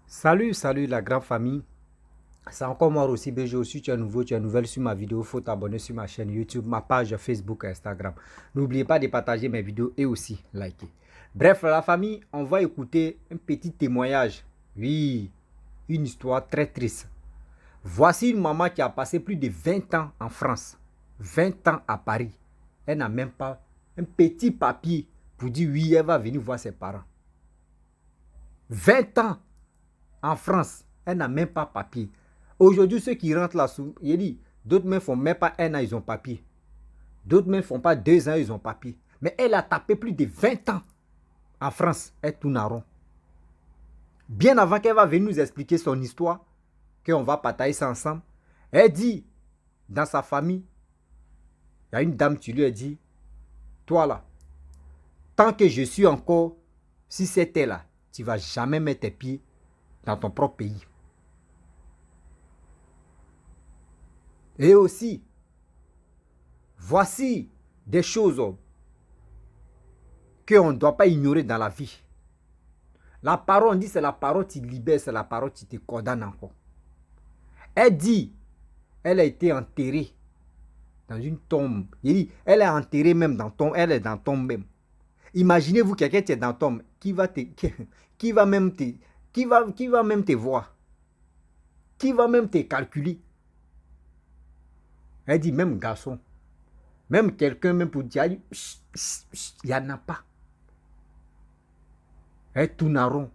Salut la grande famille. C'est encore moi aussi, BG aussi. Tu es nouveau, tu es nouvelle sur ma vidéo. Il faut t'abonner sur ma chaîne YouTube, ma page Facebook et Instagram. N'oubliez pas de partager mes vidéos et aussi liker. Bref, la famille, on va écouter un petit témoignage. Oui, une histoire très triste. Voici une maman qui a passé plus de 20 ans en France, 20 ans à Paris. Elle n'a même pas un petit papier pour dire oui, elle va venir voir ses parents. 20 ans en France, elle n'a même pas papier. Aujourd'hui, ceux qui rentrent là, il dit, d'autres ne font même pas un an, ils ont papier. D'autres ne font pas 2 ans, ils ont papier. Mais elle a tapé plus de 20 ans en France. Elle tourne en rond. Bien avant qu'elle va venir nous expliquer son histoire, qu'on va partager ça ensemble, elle dit, dans sa famille, il y a une dame qui lui a dit, toi là, tant que je suis encore, si c'était là, tu ne vas jamais mettre tes pieds dans ton propre pays. Et aussi, voici des choses qu'on ne doit pas ignorer dans la vie. La parole, on dit c'est la parole qui libère, c'est la parole qui te condamne encore. Elle dit, elle a été enterrée dans une tombe. Il dit, elle est enterrée même dans tombe, elle est dans tombe même. Imaginez-vous quelqu'un qui est dans tombe, qui va même te voir, qui va même te calculer. Elle dit, même garçon, même quelqu'un même pour dire, il n'y en a pas. Elle tourne en rond.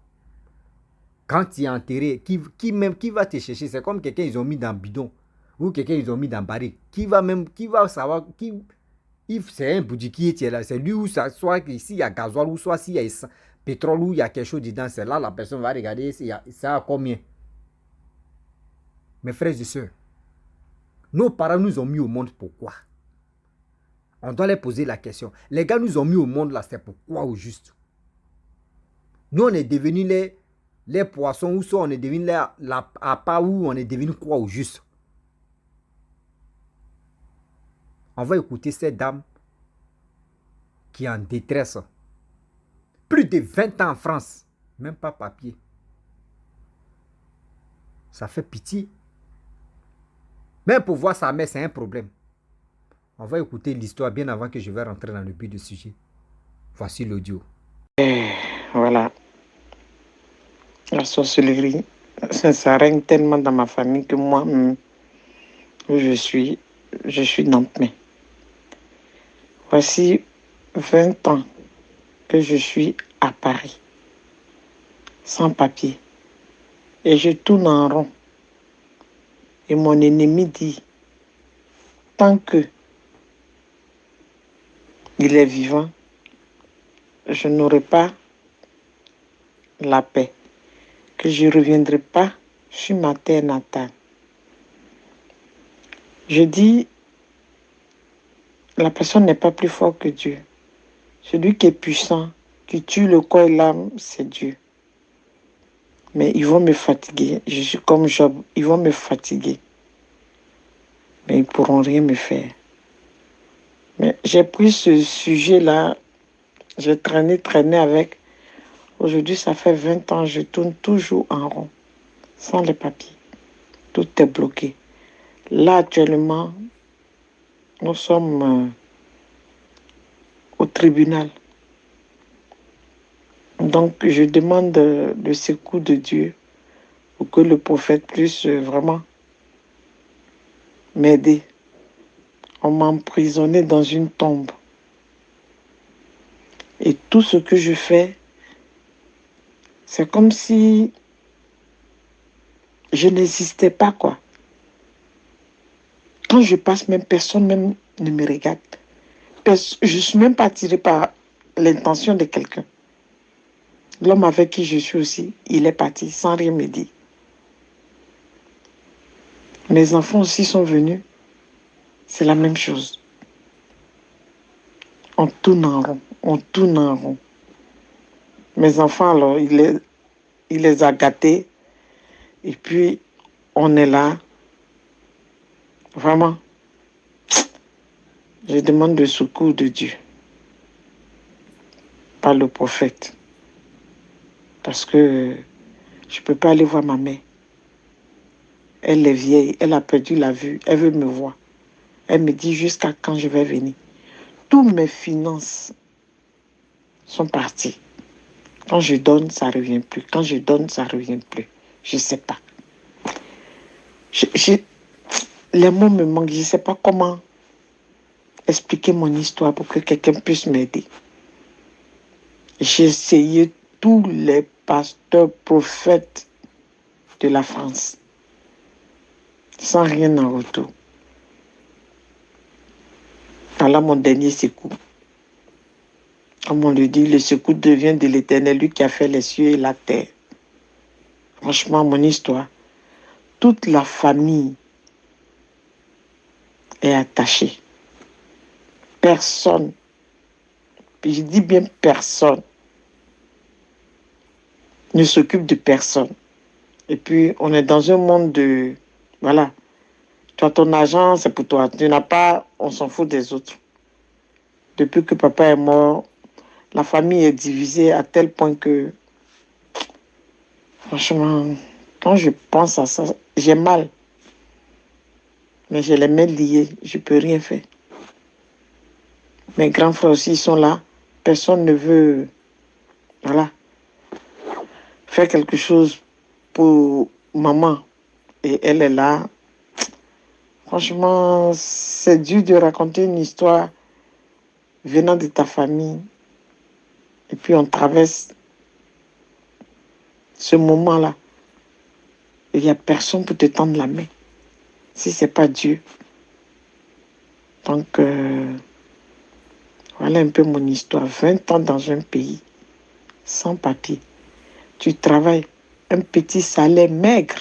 Quand tu es enterré, qui va te chercher? C'est comme quelqu'un ils ont mis dans bidon ou quelqu'un ils ont mis dans baril. Qui va savoir c'est un boudiquier qui est là. C'est lui ou ça, soit ici il y a gasoil ou soit s'il y a pétrole ou il y a quelque chose dedans. C'est là la personne va regarder ça a combien. Mes frères et sœurs, nos parents nous ont mis au monde pourquoi? On doit les poser la question. Les gars nous ont mis au monde là, c'est pourquoi au juste? Nous on est devenus les poissons ou soit on est devenu à part ou on est devenu quoi au juste? On va écouter cette dame qui est en détresse. Plus de 20 ans en France, même pas papier. Ça fait pitié. Même pour voir sa mère, c'est un problème. On va écouter l'histoire bien avant que je vais rentrer dans le but du sujet. Voici l'audio. Voilà, la sorcellerie, ça s'arrête tellement dans ma famille que moi, où je suis dans mes. Voici 20 ans que je suis à Paris, sans papier. Et je tourne en rond. Et mon ennemi dit, tant que il est vivant, je n'aurai pas la paix, que je ne reviendrai pas sur ma terre natale. Je dis, la personne n'est pas plus fort que Dieu. Celui qui est puissant, qui tue le corps et l'âme, c'est Dieu. Mais ils vont me fatiguer. Je suis comme Job. Ils vont me fatiguer. Mais ils ne pourront rien me faire. Mais j'ai pris ce sujet-là. J'ai traîné avec. Aujourd'hui, ça fait 20 ans. Je tourne toujours en rond. Sans les papiers. Tout est bloqué. Là, actuellement, nous sommes au tribunal. Donc, je demande le secours de Dieu pour que le prophète puisse vraiment m'aider. On m'a emprisonné dans une tombe. Et tout ce que je fais, c'est comme si je n'existais pas, quoi. Quand je passe, même personne même ne me regarde. Je ne suis même pas attirée par l'intention de quelqu'un. L'homme avec qui je suis aussi, il est parti sans rien me dire. Mes enfants aussi sont venus. C'est la même chose. On tourne en rond. On tourne en rond. Mes enfants, alors, il les a gâtés. Et puis, on est là. Vraiment. Je demande le secours de Dieu. Par le prophète. Parce que Je ne peux pas aller voir ma mère. Elle est vieille, elle a perdu la vue, elle veut me voir. Elle me dit jusqu'à quand je vais venir. Toutes mes finances sont parties. Quand je donne, ça ne revient plus. Quand je donne, ça ne revient plus. Je ne sais pas. Les mots me manquent. Je ne sais pas comment expliquer mon histoire pour que quelqu'un puisse m'aider. J'ai essayé tous les pasteurs prophètes de la France, sans rien en retour. Voilà mon dernier secours. Comme on le dit, le secours devient de l'Éternel, lui qui a fait les cieux et la terre. Franchement, mon histoire, toute la famille est attachée. Personne, je dis bien personne, ne s'occupe de personne. Et puis, on est dans un monde de... Voilà. Tu as ton argent, c'est pour toi. Tu n'as pas, on s'en fout des autres. Depuis que papa est mort, la famille est divisée à tel point que... Franchement, quand je pense à ça, j'ai mal. Mais j'ai les mains liées, je ne peux rien faire. Mes grands frères aussi sont là. Personne ne veut... Voilà. Faire quelque chose pour maman. Et elle est là. Franchement, c'est dur de raconter une histoire venant de ta famille. Et puis on traverse ce moment-là. Il n'y a personne pour te tendre la main. Si ce n'est pas Dieu. Donc, voilà un peu mon histoire. 20 ans dans un pays, sans papier. Tu travailles un petit salaire maigre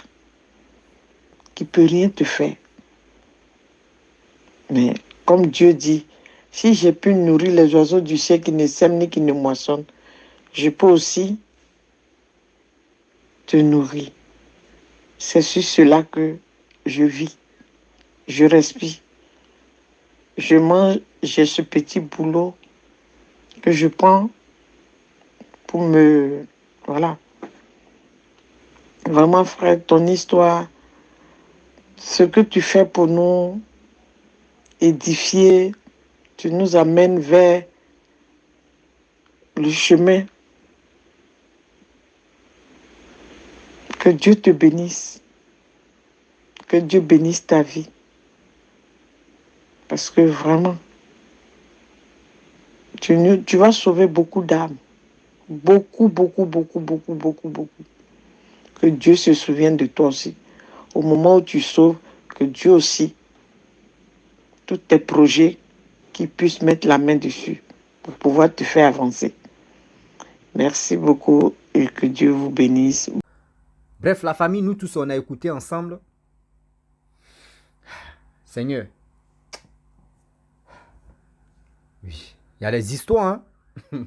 qui ne peut rien te faire. Mais comme Dieu dit, si j'ai pu nourrir les oiseaux du ciel qui ne sèment ni qui ne moissonnent, je peux aussi te nourrir. C'est sur cela que je vis. Je respire. Je mange, j'ai ce petit boulot que je prends pour me... Voilà. Vraiment, frère, ton histoire, ce que tu fais pour nous édifier, tu nous amènes vers le chemin. Que Dieu te bénisse. Que Dieu bénisse ta vie. Parce que vraiment, tu vas sauver beaucoup d'âmes. Beaucoup, beaucoup, beaucoup, beaucoup, beaucoup, beaucoup. Que Dieu se souvienne de toi aussi. Au moment où tu sauves, que Dieu aussi, tous tes projets, qu'il puisse mettre la main dessus pour pouvoir te faire avancer. Merci beaucoup et que Dieu vous bénisse. Bref, la famille, nous tous, on a écouté ensemble. Seigneur. Oui, il y a les histoires, hein.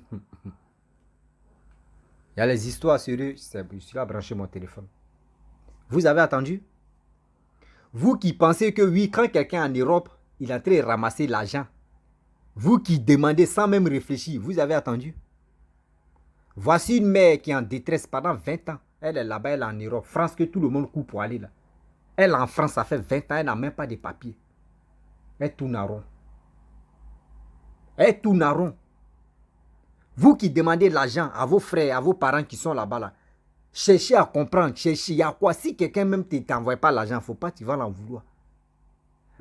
Il y a les histoires sérieuses. Je suis là brancher mon téléphone. Vous avez attendu? Vous qui pensez que oui, quand quelqu'un en Europe, il est en train de ramasser l'argent. Vous qui demandez sans même réfléchir, vous avez attendu? Voici une mère qui est en détresse pendant 20 ans. Elle est là-bas, elle est en Europe. France, que tout le monde court pour aller là. Elle en France, ça fait 20 ans, elle n'a même pas de papiers. Elle tourne à rond. Elle tourne à rond. Vous qui demandez l'argent à vos frères, à vos parents qui sont là-bas, là, cherchez à comprendre, cherchez. Il y a quoi? Si quelqu'un même ne t'envoie pas l'argent, il ne faut pas, tu vas l'en vouloir.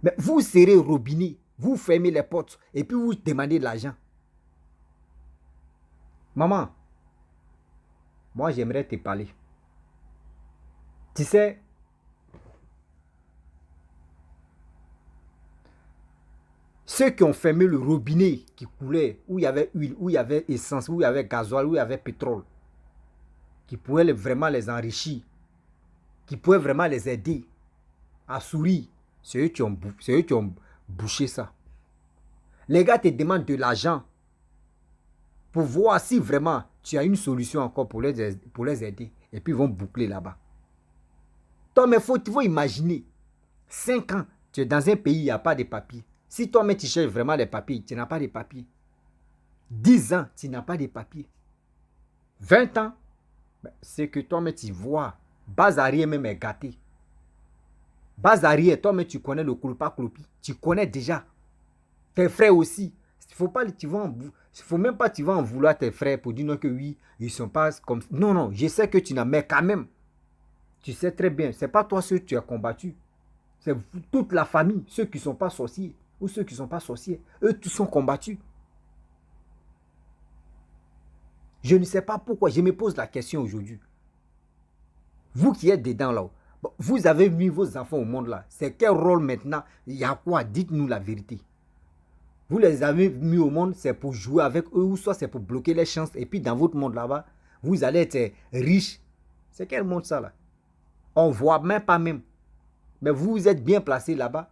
Mais vous serrez au robinet, vous fermez les portes et puis vous demandez de l'argent. Maman, moi j'aimerais te parler. Tu sais, ceux qui ont fermé le robinet qui coulait, où il y avait huile, où il y avait essence, où il y avait gasoil, où il y avait pétrole, qui pouvaient vraiment les enrichir, qui pouvaient vraiment les aider à sourire, c'est eux qui ont bouché ça. Les gars te demandent de l'argent pour voir si vraiment tu as une solution encore pour les aider. Et puis ils vont boucler là-bas. Toi, mais il faut imaginer, 5 ans, tu es dans un pays, il n'y a pas de papiers. Si toi-même tu cherches vraiment les papiers, tu n'as pas de papiers. 10 ans, tu n'as pas de papiers. 20 ans, C'est que toi-même, tu vois. Bazarier même est gâté. Bazarier, toi-même, tu connais le Kouloupa-Kouloupi. Tu connais déjà. Tes frères aussi. Faut même pas tu vas en vouloir tes frères pour dire non que oui, ils sont pas comme... Non, non, je sais que tu n'as... Mais quand même, tu sais très bien, c'est pas toi ceux que tu as combattu. C'est toute la famille, ceux qui ne sont pas sorciers ou ceux qui ne sont pas sorciers. Eux, tous sont combattus. Je ne sais pas pourquoi. Je me pose la question aujourd'hui. Vous qui êtes dedans là, vous avez mis vos enfants au monde là. C'est quel rôle maintenant? Il y a quoi? Dites-nous la vérité. Vous les avez mis au monde, c'est pour jouer avec eux ou soit c'est pour bloquer les chances. Et puis dans votre monde là-bas, vous allez être riche. C'est quel monde ça là? On ne voit même pas même. Mais vous êtes bien placé là-bas.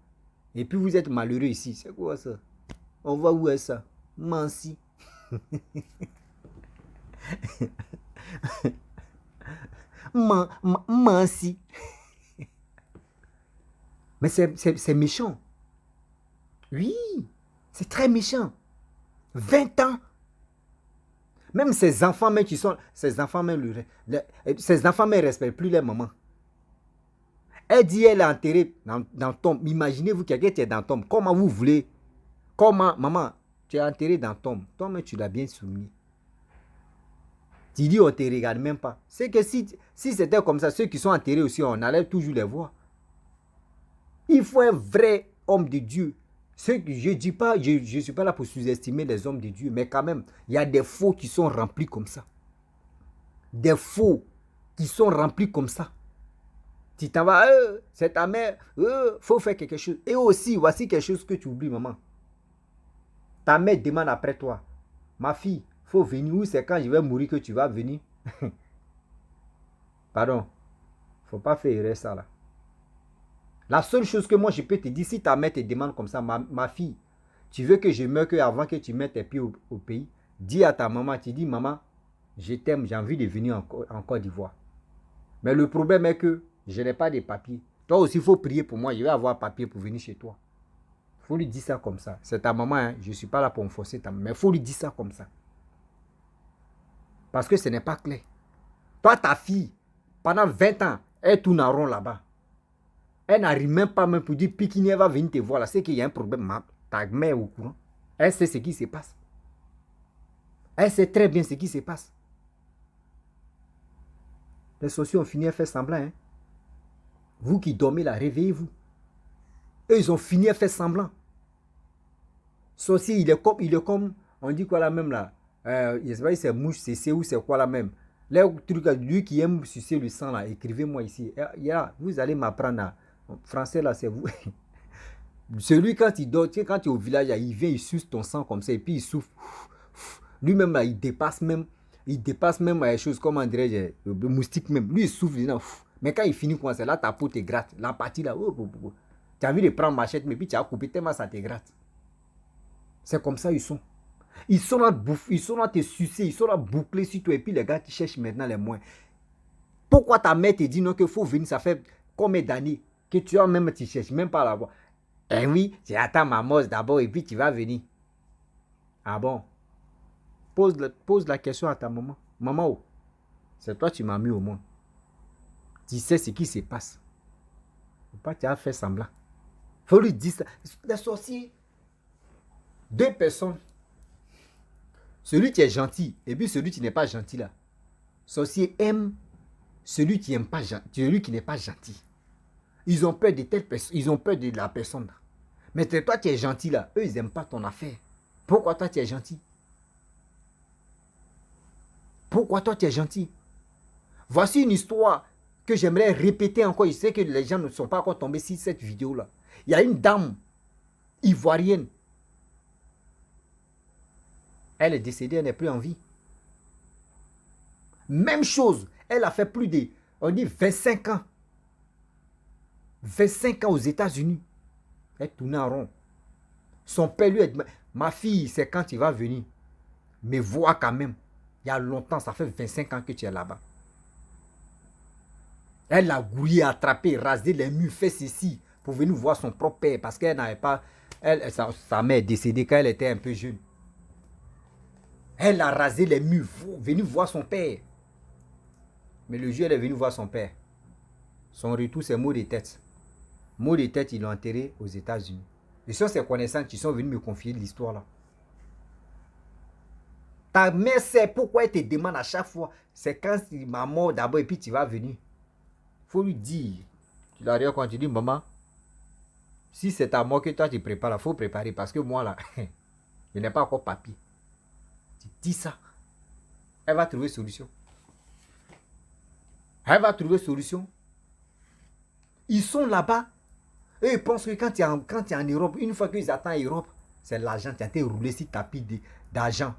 Et puis vous êtes malheureux ici. C'est quoi ça? On va où est ça? Mansi. Mansi. Mais c'est méchant. Oui, c'est très méchant. 20 ans. Même ces enfants, même qui sont. Ces enfants, même ces enfants, même ne respectent plus les mamans. Elle dit elle est enterrée dans tombe. Imaginez-vous quelqu'un qui est dans tombe. Comment vous voulez? Comment, maman, tu es enterré dans tombe. Toi-même, tu l'as bien souligné. Tu dis on ne te regarde même pas. C'est que si c'était comme ça, ceux qui sont enterrés aussi, on allait toujours les voir. Il faut un vrai homme de Dieu. Je ne dis pas, je ne suis pas là pour sous-estimer les hommes de Dieu, mais quand même, il y a des faux qui sont remplis comme ça. Des faux qui sont remplis comme ça. Tu t'en vas, c'est ta mère, faut faire quelque chose. Et aussi, voici quelque chose que tu oublies, maman. Ta mère demande après toi, ma fille, faut venir où? C'est quand je vais mourir que tu vas venir? Pardon, faut pas faire ça là. La seule chose que moi je peux te dire, si ta mère te demande comme ça, ma fille, tu veux que je meure avant que tu mettes tes pieds au pays, dis à ta maman, tu dis, maman, je t'aime, j'ai envie de venir en Côte d'Ivoire. Mais le problème est que je n'ai pas de papiers. Toi aussi, il faut prier pour moi, je vais avoir papier pour venir chez toi. Il faut lui dire ça comme ça. C'est ta maman, hein? Je ne suis pas là pour me forcer ta maman, mais il faut lui dire ça comme ça. Parce que ce n'est pas clair. Toi, ta fille, pendant 20 ans, elle tourne en rond là-bas. Elle n'arrive même pas même pour dire Pikini, elle va venir te voir là. C'est qu'il y a un problème. Ta mère est au courant. Elle sait ce qui se passe. Elle sait très bien ce qui se passe. Les sorciers ont fini à faire semblant. Hein? Vous qui dormez là, réveillez-vous. Eux, ils ont fini à faire semblant. Sorcier, il est comme, on dit quoi là même là. Je ne sais pas si c'est mouche, c'est ou c'est quoi là même. Lui qui aime sucer le sang là, écrivez-moi ici. Vous allez m'apprendre à... Français là, c'est vous. Celui quand il dort, quand tu es au village, il vient, il suce ton sang comme ça et puis il souffle. Lui-même là, il dépasse même les choses, comment dirais-je, le moustique même. Lui, il souffle. Mais quand il finit comme ça, là, ta peau te gratte. La partie là, tu as envie de prendre machette, mais puis tu as coupé tellement ça te gratte. C'est comme ça ils sont. Ils sont là, ils sont là te sucer, ils sont là boucler sur toi et puis les gars qui cherchent maintenant les moyens. Pourquoi ta mère te dit non qu'il faut venir, ça fait combien d'années que tu as même, tu cherches même pas à la voir. Eh oui, tu attends ma mort d'abord et puis tu vas venir. Ah bon? Pose la question à ta maman. Maman, oh, c'est toi qui m'as mis au monde. Tu sais ce qui se passe. Faut pas tu as fait semblant. Faut lui dire ça. Les sorciers, deux personnes. Celui qui est gentil et puis celui qui n'est pas gentil là. Sorcier aime celui qui n'aime pas, celui qui n'est pas gentil. Ils ont peur de telle personne, ils ont peur de la personne là. Mais c'est toi qui es gentil là, eux ils n'aiment pas ton affaire. Pourquoi toi tu es gentil? Pourquoi toi tu es gentil? Voici une histoire que j'aimerais répéter encore. Je sais que les gens ne sont pas encore tombés sur cette vidéo là. Il y a une dame ivoirienne. Elle est décédée, elle n'est plus en vie. Même chose, elle a fait plus de, on dit 25 ans. 25 ans aux États-Unis. Elle tournait en rond. Son père lui a dit, ma fille, c'est quand tu vas venir. Mais vois quand même. Il y a longtemps, ça fait 25 ans que tu es là-bas. Elle a gouillé, attrapé, rasé les murs, fait ceci pour venir voir son propre père parce qu'elle n'avait pas... sa mère est décédée quand elle était un peu jeune. Elle a rasé les murs, venir voir son père. Mais le jour, elle est venue voir son père. Son retour, c'est mot de tête. Mot de tête, ils l'ont enterré aux États-Unis. Et ce sont ses connaissances qui sont venus me confier l'histoire là. Ta mère sait pourquoi elle te demande à chaque fois. C'est quand ma mort d'abord et puis tu vas venir. Il faut lui dire. Tu l'arrières quand tu dis, maman, si c'est ta mort que toi tu prépares, il faut préparer. Parce que moi là, je n'ai pas encore papier. Tu dis ça. Elle va trouver solution. Elle va trouver solution. Ils sont là-bas. Et ils pensent que quand tu es en Europe, une fois qu'ils attendent Europe, c'est l'argent. Tu as été roulé sur tapis d'argent.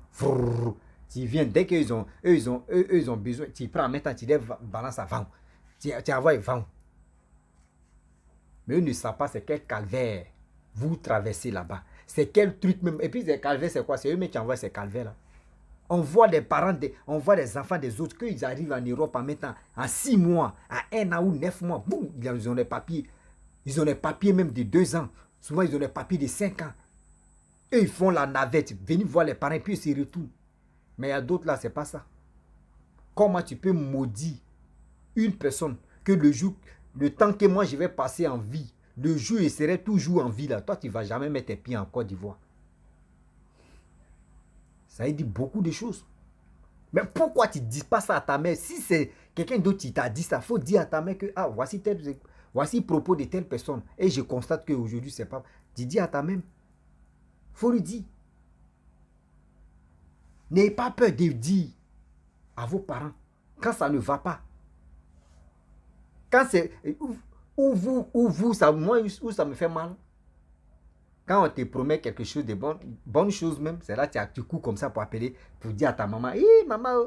Tu viens, dès qu'ils ont, ils ont besoin, tu prends maintenant, tu les balances à vendre. Tu envoies et vends. Mais eux ne savent pas c'est quel calvaire vous traversez là-bas. C'est quel truc même. Et puis ces calvaires, c'est quoi? C'est eux-mêmes qui envoient ces calvaires-là. On voit les parents, on voit les enfants des autres, qu'ils arrivent en Europe en mettant en 6 mois, à 1 an ou 9 mois, boum, ils ont les papiers. Ils ont les papiers même de 2 ans. Souvent, ils ont les papiers de 5 ans. Et ils font la navette, venir voir les parents, puis ils se retournent. Mais il y a d'autres là, c'est pas ça. Comment tu peux maudire une personne que le temps que moi je vais passer en vie, le jour il serait toujours en vie là, toi tu ne vas jamais mettre tes pieds en Côte d'Ivoire. Ça veut dire beaucoup de choses. Mais pourquoi tu ne dis pas ça à ta mère? Si c'est quelqu'un d'autre qui t'a dit ça, il faut dire à ta mère que voici le propos de telle personne. Et je constate qu'aujourd'hui, c'est pas. Tu dis à ta mère. Il faut lui dire. N'ayez pas peur de dire à vos parents quand ça ne va pas. Quand c'est. Où ça, moi, où ça me fait mal. Quand on te promet quelque chose de bonne chose même, c'est là que tu cours comme ça pour appeler, pour dire à ta maman, maman,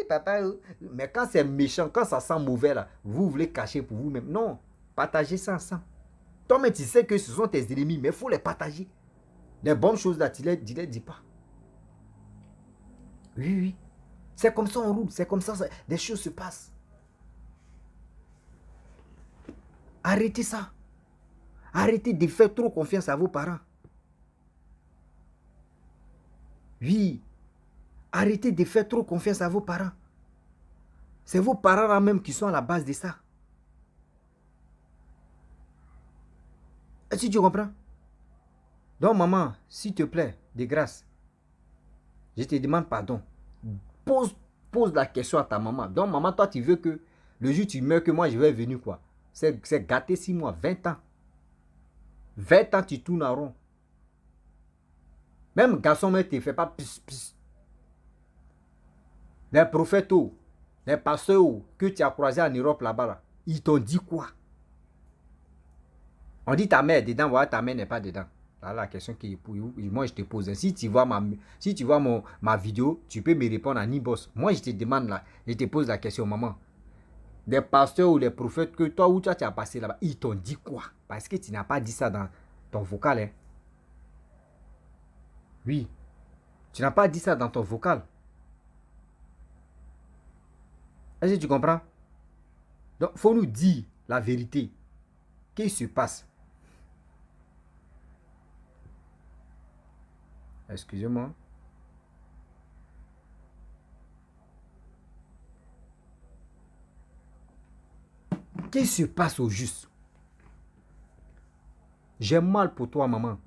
papa. Mais quand c'est méchant, quand ça sent mauvais là, vous voulez cacher pour vous-même. Non, partagez ça ensemble. Toi-même, tu sais que ce sont tes ennemis, mais il faut les partager. Les bonnes choses là, tu les dis pas. Oui. C'est comme ça on roule, c'est comme ça, des choses se passent. Arrêtez ça. Arrêtez de faire trop confiance à vos parents. Oui. Arrêtez de faire trop confiance à vos parents. C'est vos parents là même qui sont à la base de ça. Est-ce que tu comprends? Donc maman, s'il te plaît, de grâce, je te demande pardon. Pose la question à ta maman. Donc maman, toi tu veux que le jour où tu meurs, que moi je vais venir quoi? C'est gâté 6 mois, 20 ans. 20 ans, tu tournes en rond. Même garçon, ne te fait pas pis. Les prophètes, les pasteurs que tu as croisés en Europe là-bas, là, ils t'ont dit quoi? On dit ta mère est dedans, voilà, ta mère n'est pas dedans. Là, la question que moi je te pose. Si tu vois ma vidéo, tu peux me répondre à Nibos. Moi je te demande là, je te pose la question, maman. Les pasteurs ou les prophètes que toi ou toi tu as passé là-bas, ils t'ont dit quoi? Parce que tu n'as pas dit ça dans ton vocal. Hein? Oui. Tu n'as pas dit ça dans ton vocal. Est-ce que tu comprends? Donc, il faut nous dire la vérité. Qu'est-ce qui se passe? Excusez-moi. Qu'est-ce qui se passe au juste? J'ai mal pour toi, maman.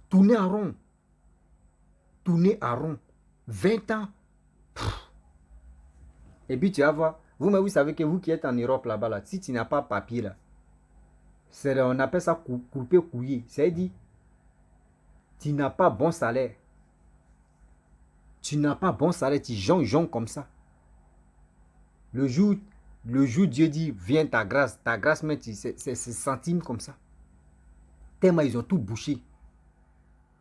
Tourner en rond. Tourner en rond. 20 ans. Et puis tu vas voir. Vous-même, vous savez que vous qui êtes en Europe là-bas, là, si tu n'as pas papier, là, on appelle ça couper couiller. C'est-à-dire, tu n'as pas bon salaire. Tu n'as pas bon salaire, tu jonges comme ça. Le jour Dieu dit, viens ta grâce même, c'est centimes comme ça. Tellement ils ont tout bouché.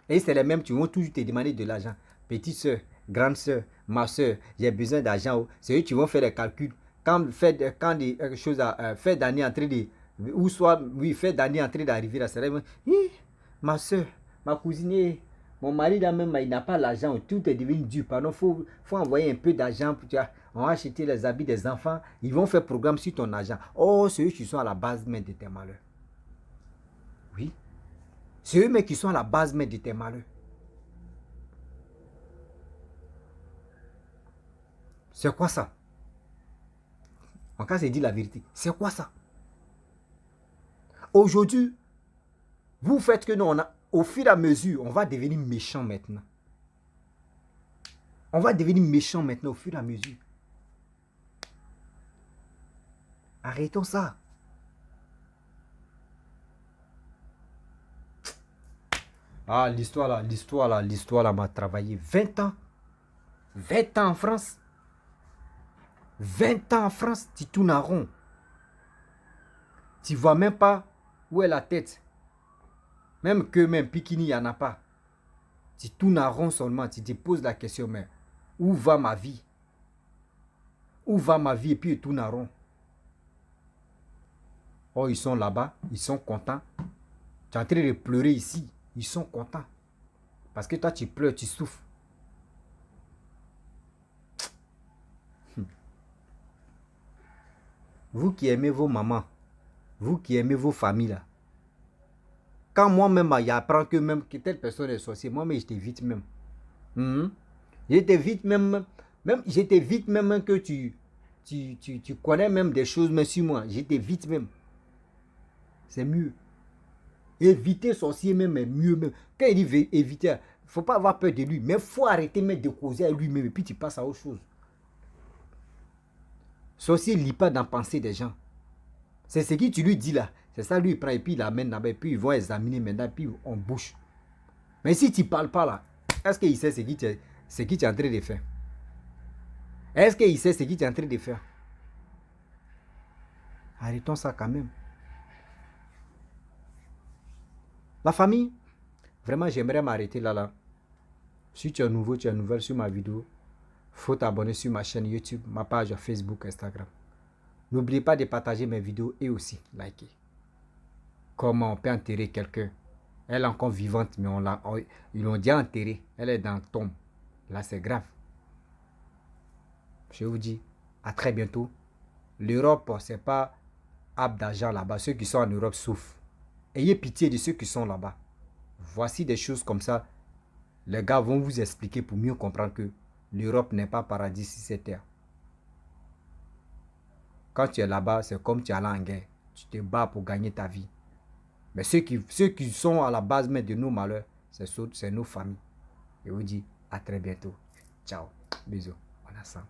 Et c'est les mêmes qui vont toujours te demander de l'argent. Petite soeur, grande soeur, ma soeur, j'ai besoin d'argent. C'est eux qui vont faire les calculs. Quand quelque chose à faire d'année en train de... Ou soit, oui, faire d'année en train d'arriver là, c'est là, ma soeur, ma cousine, mon mari là même, il n'a pas l'argent. Tout est devenu dur. Pardon, faut envoyer un peu d'argent. On va acheter les habits des enfants. Ils vont faire programme sur ton argent. Oh, c'est eux qui sont à la base même de tes malheurs. Oui. C'est eux qui sont à la base même de tes malheurs. C'est quoi ça? En cas, c'est dit la vérité. C'est quoi ça? Aujourd'hui, vous faites que nous, au fur et à mesure, on va devenir méchants maintenant. On va devenir méchants maintenant au fur et à mesure. Arrêtons ça. Ah, l'histoire là m'a travaillé 20 ans. 20 ans en France. 20 ans en France, tu tournes en rond. Tu ne vois même pas où est la tête. Même Pikini, il n'y en a pas. Tu tournes en rond seulement, tu te poses la question, mais où va ma vie? Où va ma vie? Et puis ils tournent en rond. Oh, ils sont là-bas, ils sont contents. Tu es en train de pleurer ici, ils sont contents. Parce que toi, tu pleures, tu souffres. Vous qui aimez vos mamans, vous qui aimez vos familles là. Quand moi-même, j'apprends que telle personne est sorcière, moi-même, je t'évite même. J'étais même que tu connais même des choses même sur moi. J'étais vite même. C'est mieux. Éviter sorcier même est mieux même. Quand il dit éviter, il ne faut pas avoir peur de lui. Mais il faut arrêter même de causer à lui-même. Et puis tu passes à autre chose. Sorcier ne lit pas dans la pensée des gens. C'est ce que tu lui dis là. C'est ça, lui, il prend et puis il l'amène là-bas. Et puis ils vont examiner maintenant. Et puis on bouche. Mais si tu ne parles pas là, est-ce qu'il sait ce que tu es en train de faire? Est-ce qu'il sait ce que tu es en train de faire? Arrêtons ça quand même. La famille, vraiment, j'aimerais m'arrêter là. Si tu es nouveau, tu es nouvelle sur ma vidéo, il faut t'abonner sur ma chaîne YouTube, ma page Facebook, Instagram. N'oubliez pas de partager mes vidéos et aussi liker. Comment on peut enterrer quelqu'un? Elle est encore vivante, mais ils l'ont déjà enterrée. Elle est dans le tombe. Là, c'est grave. Je vous dis à très bientôt. L'Europe, ce n'est pas âme d'argent là-bas. Ceux qui sont en Europe souffrent. Ayez pitié de ceux qui sont là-bas. Voici des choses comme ça. Les gars vont vous expliquer pour mieux comprendre que l'Europe n'est pas paradis sur cette terre. Quand tu es là-bas, c'est comme tu es allé en guerre. Tu te bats pour gagner ta vie. Mais ceux qui sont à la base même de nos malheurs, c'est nos familles. Je vous dis à très bientôt. Ciao. Bisous. On a ça.